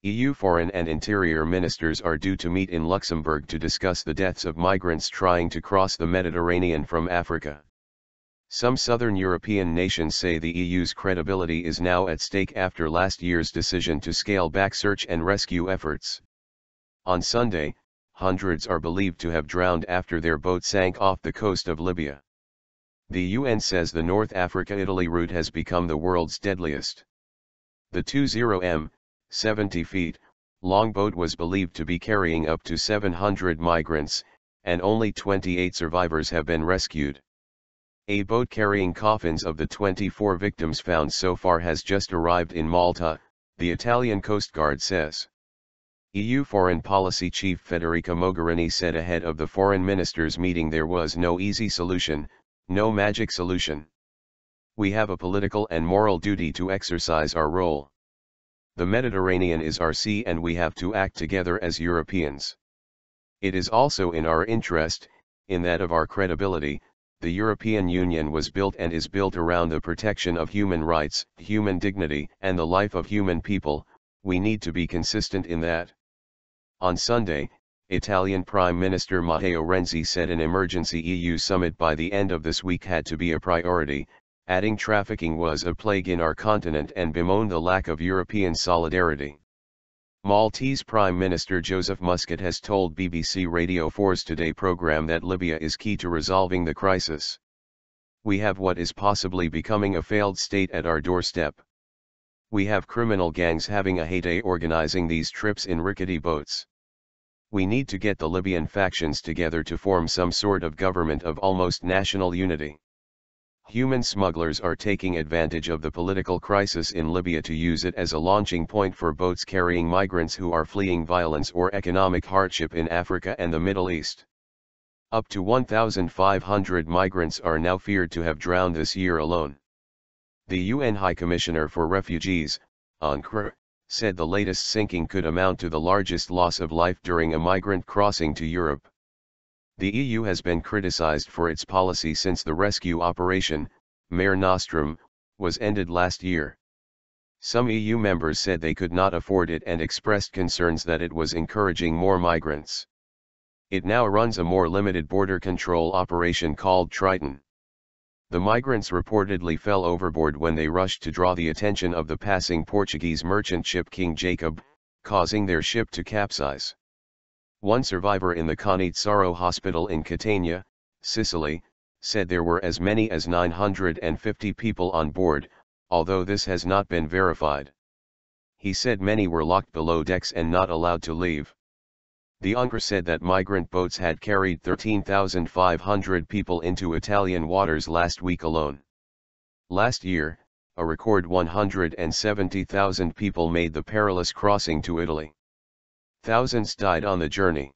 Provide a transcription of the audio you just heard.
EU foreign and interior ministers are due to meet in Luxembourg to discuss the deaths of migrants trying to cross the Mediterranean from Africa. Some southern European nations say the EU's credibility is now at stake after last year's decision to scale back search and rescue efforts. On Sunday, hundreds are believed to have drowned after their boat sank off the coast of Libya. The UN says the North Africa-Italy route has become the world's deadliest. The 20 70 feet, long boat was believed to be carrying up to 700 migrants, and only 28 survivors have been rescued. A boat carrying coffins of the 24 victims found so far has just arrived in Malta, the Italian Coastguard says. EU Foreign Policy Chief Federica Mogherini said ahead of the foreign ministers' meeting there was no easy solution, no magic solution. We have a political and moral duty to exercise our role. The Mediterranean is our sea and we have to act together as Europeans. It is also in our interest, in that of our credibility. The European Union was built and is built around the protection of human rights, human dignity, and the life of human people. We need to be consistent in that. On Sunday, Italian Prime Minister Matteo Renzi said an emergency EU summit by the end of this week had to be a priority, adding trafficking was a plague in our continent and bemoaned the lack of European solidarity. Maltese Prime Minister Joseph Muscat has told BBC Radio 4's Today programme that Libya is key to resolving the crisis. We have what is possibly becoming a failed state at our doorstep. We have criminal gangs having a heyday organizing these trips in rickety boats. We need to get the Libyan factions together to form some sort of government of almost national unity. Human smugglers are taking advantage of the political crisis in Libya to use it as a launching point for boats carrying migrants who are fleeing violence or economic hardship in Africa and the Middle East. Up to 1,500 migrants are now feared to have drowned this year alone. The UN High Commissioner for Refugees, UNHCR, said the latest sinking could amount to the largest loss of life during a migrant crossing to Europe. The EU has been criticized for its policy since the rescue operation, Mare Nostrum, was ended last year. Some EU members said they could not afford it and expressed concerns that it was encouraging more migrants. It now runs a more limited border control operation called Triton. The migrants reportedly fell overboard when they rushed to draw the attention of the passing Portuguese merchant ship King Jacob, causing their ship to capsize. One survivor in the Canizzaro hospital in Catania, Sicily, said there were as many as 950 people on board, although this has not been verified. He said many were locked below decks and not allowed to leave. The UNHCR said that migrant boats had carried 13,500 people into Italian waters last week alone. Last year, a record 170,000 people made the perilous crossing to Italy. Thousands died on the journey.